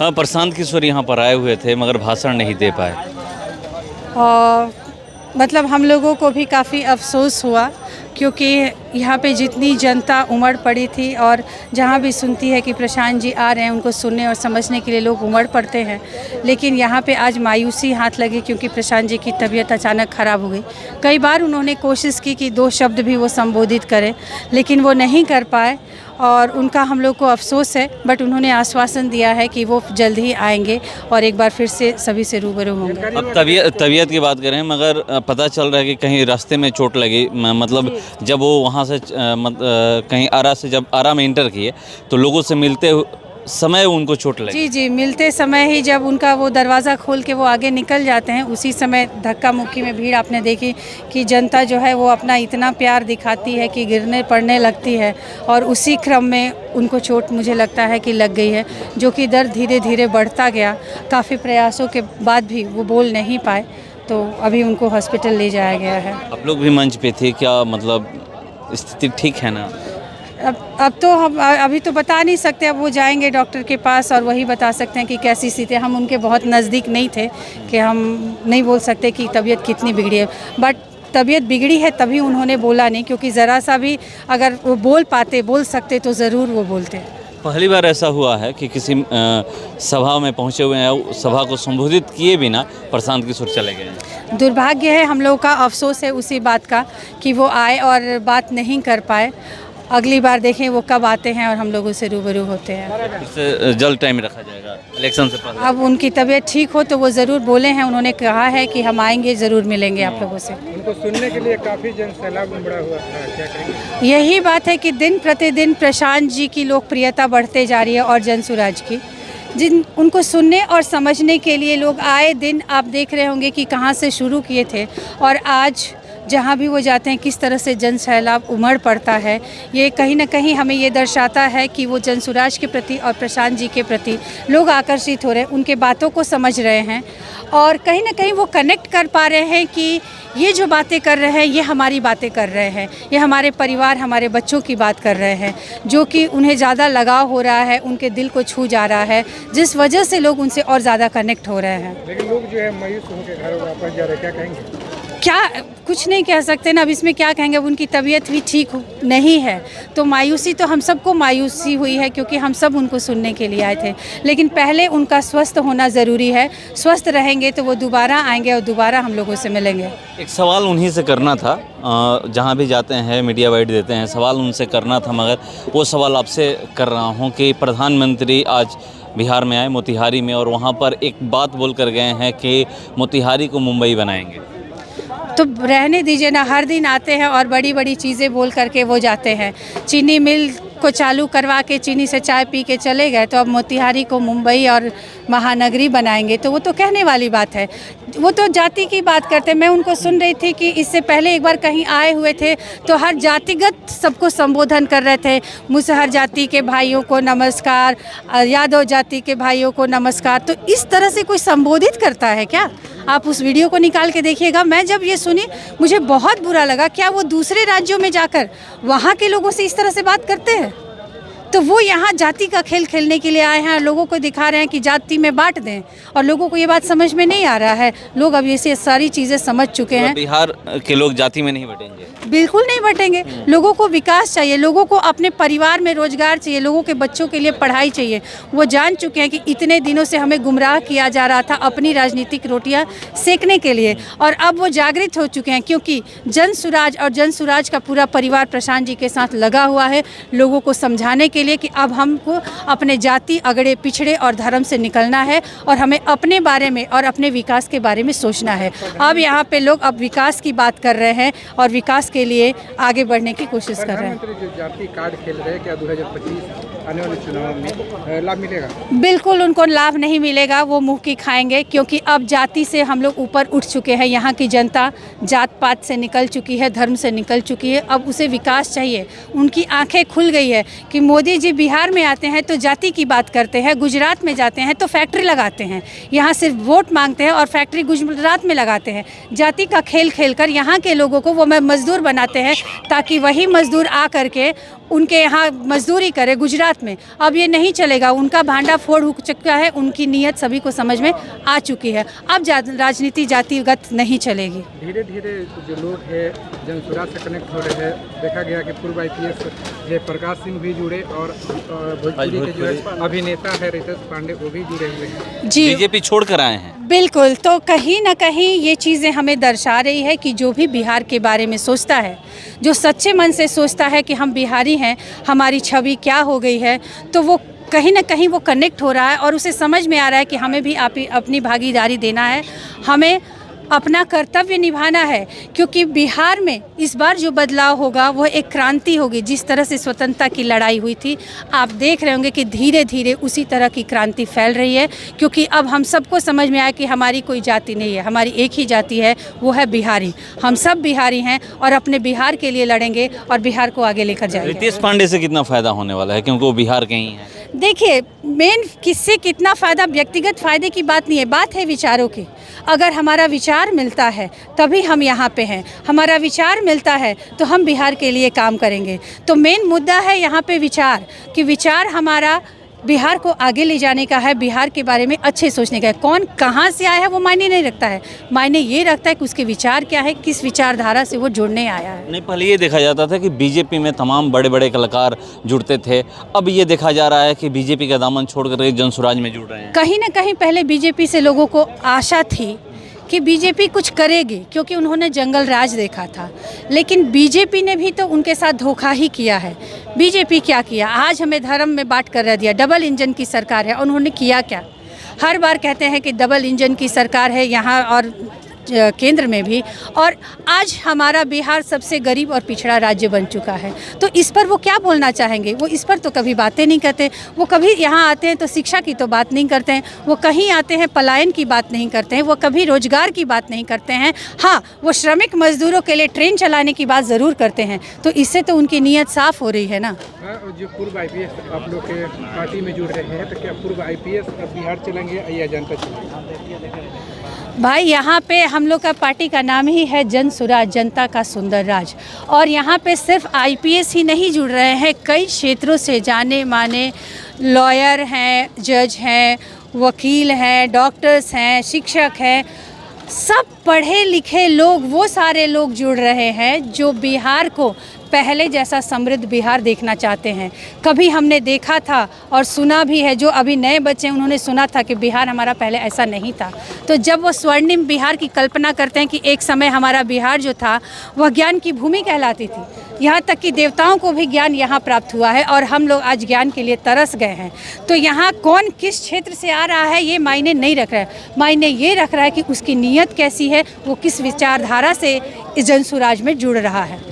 हाँ, प्रशांत किशोर यहाँ पर आए हुए थे मगर भाषण नहीं दे पाए। और मतलब हम लोगों को भी काफ़ी अफसोस हुआ, क्योंकि यहाँ पे जितनी जनता उमड़ पड़ी थी और जहाँ भी सुनती है कि प्रशांत जी आ रहे हैं, उनको सुनने और समझने के लिए लोग उमड़ पड़ते हैं। लेकिन यहाँ पे आज मायूसी हाथ लगी, क्योंकि प्रशांत जी की तबीयत अचानक ख़राब हो गई। कई बार उन्होंने कोशिश की कि 2 शब्द भी वो संबोधित करें, लेकिन वो नहीं कर पाए और उनका हम लोग को अफसोस है। बट उन्होंने आश्वासन दिया है कि वो जल्द ही आएंगे और एक बार फिर से सभी से रूबरू होंगे। अब तबीयत की बात करें, मगर पता चल रहा है कि कहीं रास्ते में चोट लगी, मतलब जब वो वहाँ से कहीं आरा में इंटर किए तो लोगों से मिलते समय उनको चोट लगी। जी, मिलते समय ही जब उनका वो दरवाज़ा खोल के वो आगे निकल जाते हैं, उसी समय धक्का मुक्की में भीड़ आपने देखी कि जनता जो है वो अपना इतना प्यार दिखाती है कि गिरने पड़ने लगती है, और उसी क्रम में उनको चोट मुझे लगता है कि लग गई है, जो कि दर्द धीरे धीरे बढ़ता गया। काफ़ी प्रयासों के बाद भी वो बोल नहीं पाए, तो अभी उनको हॉस्पिटल ले जाया गया है। आप लोग भी मंच पे थे, क्या मतलब स्थिति ठीक है ना? अब तो हम अभी तो बता नहीं सकते, अब वो जाएंगे डॉक्टर के पास और वही बता सकते हैं कि कैसी स्थिति है। हम उनके बहुत नज़दीक नहीं थे कि हम नहीं बोल सकते कि तबीयत कितनी बिगड़ी है, बट तबीयत बिगड़ी है तभी उन्होंने बोला नहीं, क्योंकि ज़रा सा भी अगर वो बोल सकते तो ज़रूर वो बोलते। पहली बार ऐसा हुआ है कि किसी सभा में पहुंचे हुए हैं, सभा को संबोधित किए बिना प्रशांत किशोर चले गए हैं। दुर्भाग्य है, हम लोगों का अफसोस है उसी बात का कि वो आए और बात नहीं कर पाए। अगली बार देखें वो कब आते हैं और हम लोगों से रूबरू होते हैं। इससे जल्द टाइम रखा जाएगा इलेक्शन से पहले। अब उनकी तबीयत ठीक हो तो वो ज़रूर बोले हैं, उन्होंने कहा है कि हम आएंगे, ज़रूर मिलेंगे आप लोगों से। उनको सुनने के लिए काफ़ी जनसैलाब उमड़ा हुआ था, क्या कहेंगे? यही बात है कि दिन प्रतिदिन प्रशांत जी की लोकप्रियता बढ़ते जा रही है और जनसुराज की, उनको सुनने और समझने के लिए लोग आए दिन आप देख रहे होंगे कि कहाँ से शुरू किए थे और आज जहाँ भी वो जाते हैं किस तरह से जन सैलाब उमड़ पड़ता है। ये कहीं ना कहीं हमें ये दर्शाता है कि वो जनसुराज के प्रति और प्रशांत जी के प्रति लोग आकर्षित हो रहे हैं, उनके बातों को समझ रहे हैं और कहीं ना कहीं वो कनेक्ट कर पा रहे हैं कि ये जो बातें कर रहे हैं ये हमारी बातें कर रहे हैं, ये हमारे परिवार हमारे बच्चों की बात कर रहे हैं, जो कि उन्हें ज़्यादा लगाव हो रहा है, उनके दिल को छू जा रहा है, जिस वजह से लोग उनसे और ज़्यादा कनेक्ट हो रहे हैं। लेकिन लोग जो है मायूस होकर घर वापस जा रहे हैं, क्या कहेंगे? क्या कुछ नहीं कह सकते ना, अब इसमें क्या कहेंगे। अब उनकी तबीयत भी ठीक नहीं है तो मायूसी तो हम सबको मायूसी हुई है, क्योंकि हम सब उनको सुनने के लिए आए थे। लेकिन पहले उनका स्वस्थ होना ज़रूरी है, स्वस्थ रहेंगे तो वो दोबारा आएंगे और दोबारा हम लोगों से मिलेंगे। एक सवाल उन्हीं से करना था, जहाँ भी जाते हैं मीडिया वाइड देते हैं, सवाल उनसे करना था, मगर वो सवाल आपसे कर रहा हूँ कि प्रधानमंत्री आज बिहार में आए मोतिहारी में और वहाँ पर एक बात बोल कर गए हैं कि मोतिहारी को मुंबई बनाएंगे। तो रहने दीजिए ना, हर दिन आते हैं और बड़ी बड़ी चीज़ें बोल करके वो जाते हैं। चीनी मिल को चालू करवा के चीनी से चाय पी के चले गए, तो अब मोतिहारी को मुंबई और महानगरी बनाएंगे, तो वो तो कहने वाली बात है। वो तो जाति की बात करते हैं। मैं उनको सुन रही थी कि इससे पहले एक बार कहीं आए हुए थे तो हर जातिगत सबको संबोधन कर रहे थे। मुसहर जाति के भाइयों को नमस्कार, यादव जाति के भाइयों को नमस्कार। तो इस तरह से कोई संबोधित करता है क्या? आप उस वीडियो को निकाल के देखिएगा। मैं जब ये सुनी मुझे बहुत बुरा लगा। क्या वो दूसरे राज्यों में जाकर वहाँ के लोगों से इस तरह से बात करते हैं? तो वो यहाँ जाति का खेल खेलने के लिए आए हैं, लोगों को दिखा रहे हैं कि जाति में बांट दें, और लोगों को ये बात समझ में नहीं आ रहा है। लोग अब ये सारी चीज़ें समझ चुके हैं। बिहार के लोग जाति में नहीं बटेंगे, बिल्कुल नहीं बटेंगे। लोगों को विकास चाहिए, लोगों को अपने परिवार में रोजगार चाहिए, लोगों के बच्चों के लिए पढ़ाई चाहिए। वो जान चुके हैं कि इतने दिनों से हमें गुमराह किया जा रहा था अपनी राजनीतिक रोटियां सेकने के लिए, और अब वो जागृत हो चुके हैं, क्योंकि जनसुराज और जनसुराज का पूरा परिवार प्रशांत जी के साथ लगा हुआ है, लोगों को समझाने के लिए कि अब हमको अपने जाति अगड़े पिछड़े और धर्म से निकलना है और हमें अपने बारे में और अपने विकास के बारे में सोचना है। अब यहाँ पे लोग अब विकास की बात कर रहे हैं और विकास के लिए आगे बढ़ने की कोशिश कर रहे हैं। प्रधानमंत्री जो जाति कार्ड खेल रहे हैं, क्या 2025 आने वाले चुनाव में लाभ मिलेगा? बिल्कुल उनको लाभ नहीं मिलेगा, वो मुँह की खाएंगे, क्योंकि अब जाति से हम लोग ऊपर उठ चुके हैं। यहाँ की जनता जात पात से निकल चुकी है, धर्म से निकल चुकी है। अब उसे विकास चाहिए। उनकी आंखें खुल गई है कि मोदी जी बिहार में आते हैं तो जाति की बात करते हैं, गुजरात में जाते हैं तो फैक्ट्री लगाते हैं, यहाँ सिर्फ वोट मांगते हैं और फैक्ट्री गुजरात में लगाते हैं। जाति का खेल खेलकर यहाँ के लोगों को वो मजदूर बनाते हैं, ताकि वही मजदूर आ करके उनके यहाँ मजदूरी करे गुजरात में। अब ये नहीं चलेगा, उनका भांडा फोड़ हो चुका है, उनकी नीयत सभी को समझ में आ चुकी है। अब राजनीति जातिगत नहीं चलेगी। धीरे धीरे जो लोग हैं जनसुराज से कनेक्ट हो रहे हैं। देखा गया कि पूर्व IPS जयप्रकाश सिंह भी जुड़े और भोजपुरी के जो है अभिनेता है रितेश पांडे वो भी जुड़े हुए हैं। जी, बीजेपी छोड़ कर आए हैं। बिल्कुल। तो कहीं ना कहीं ये चीज़ें हमें दर्शा रही है कि जो भी बिहार के बारे में सोचता है, जो सच्चे मन से सोचता है कि हम बिहारी हैं, हमारी छवि क्या हो गई है, तो वो कहीं ना कहीं वो कनेक्ट हो रहा है और उसे समझ में आ रहा है कि हमें भी अपनी भागीदारी देना है, हमें अपना कर्तव्य निभाना है। क्योंकि बिहार में इस बार जो बदलाव होगा वो एक क्रांति होगी। जिस तरह से स्वतंत्रता की लड़ाई हुई थी, आप देख रहे होंगे कि धीरे धीरे उसी तरह की क्रांति फैल रही है। क्योंकि अब हम सबको समझ में आया कि हमारी कोई जाति नहीं है, हमारी एक ही जाति है, वो है बिहारी। हम सब बिहारी हैं और अपने बिहार के लिए लड़ेंगे और बिहार को आगे लेकर जाएंगे। रितेश पांडे से कितना फ़ायदा होने वाला है, क्योंकि वो बिहार के ही हैं? देखिए, मेन किससे कितना फ़ायदा, व्यक्तिगत फ़ायदे की बात नहीं है, बात है विचारों की। अगर हमारा विचार मिलता है तभी हम यहाँ पे हैं, हमारा विचार मिलता है तो हम बिहार के लिए काम करेंगे। तो मेन मुद्दा है यहाँ पे विचार, कि विचार हमारा बिहार को आगे ले जाने का है, बिहार के बारे में अच्छे सोचने का है। कौन कहाँ से आया है वो मायने नहीं रखता है, मायने ये रखता है कि उसके विचार क्या है, किस विचारधारा से वो जुड़ने आया है। नहीं, पहले ये देखा जाता था कि बीजेपी में तमाम बड़े बड़े कलाकार जुड़ते थे, अब ये देखा जा रहा है कि बीजेपी का दामन छोड़ कर जनसुराज में जुड़ रहे हैं। कहीं ना कहीं पहले बीजेपी से लोगों को आशा थी कि बीजेपी कुछ करेगी, क्योंकि उन्होंने जंगल राज देखा था। लेकिन बीजेपी ने भी तो उनके साथ धोखा ही किया है। बीजेपी क्या किया, आज हमें धर्म में बांट कर रह दिया। डबल इंजन की सरकार है, उन्होंने किया क्या? हर बार कहते हैं कि डबल इंजन की सरकार है यहाँ और केंद्र में भी, और आज हमारा बिहार सबसे गरीब और पिछड़ा राज्य बन चुका है। तो इस पर वो क्या बोलना चाहेंगे? वो इस पर तो कभी बातें नहीं करते। वो कभी यहाँ आते हैं तो शिक्षा की तो बात नहीं करते हैं, वो कहीं आते हैं पलायन की बात नहीं करते हैं, वो कभी रोजगार की बात नहीं करते हैं। हाँ, वो श्रमिक मजदूरों के लिए ट्रेन चलाने की बात ज़रूर करते हैं। तो इससे तो उनकी नीयत साफ हो रही है ना। जो पूर्व IPS आप लोग के पार्टी में जुड़ रहे हैं, तो क्या पूर्व IPS अब बिहार चलेंगे या जनता चलेंगे? भाई, यहाँ पे हम लोग का पार्टी का नाम ही है जन सुराज, जनता का सुंदर राज। और यहाँ पे सिर्फ IPS ही नहीं जुड़ रहे हैं, कई क्षेत्रों से जाने माने लॉयर हैं, जज हैं, वकील हैं, डॉक्टर्स हैं, शिक्षक हैं, सब पढ़े लिखे लोग, वो सारे लोग जुड़ रहे हैं जो बिहार को पहले जैसा समृद्ध बिहार देखना चाहते हैं। कभी हमने देखा था और सुना भी है, जो अभी नए बच्चे हैं उन्होंने सुना था कि बिहार हमारा पहले ऐसा नहीं था। तो जब वो स्वर्णिम बिहार की कल्पना करते हैं कि एक समय हमारा बिहार जो था वह ज्ञान की भूमि कहलाती थी, यहाँ तक कि देवताओं को भी ज्ञान यहाँ प्राप्त हुआ है और हम लोग आज ज्ञान के लिए तरस गए हैं। तो यहाँ कौन किस क्षेत्र से आ रहा है ये मायने नहीं रख रहा है, मायने ये रख रहा है कि उसकी नीयत कैसी है, वो किस विचारधारा से इस जनसुराज में जुड़ रहा है।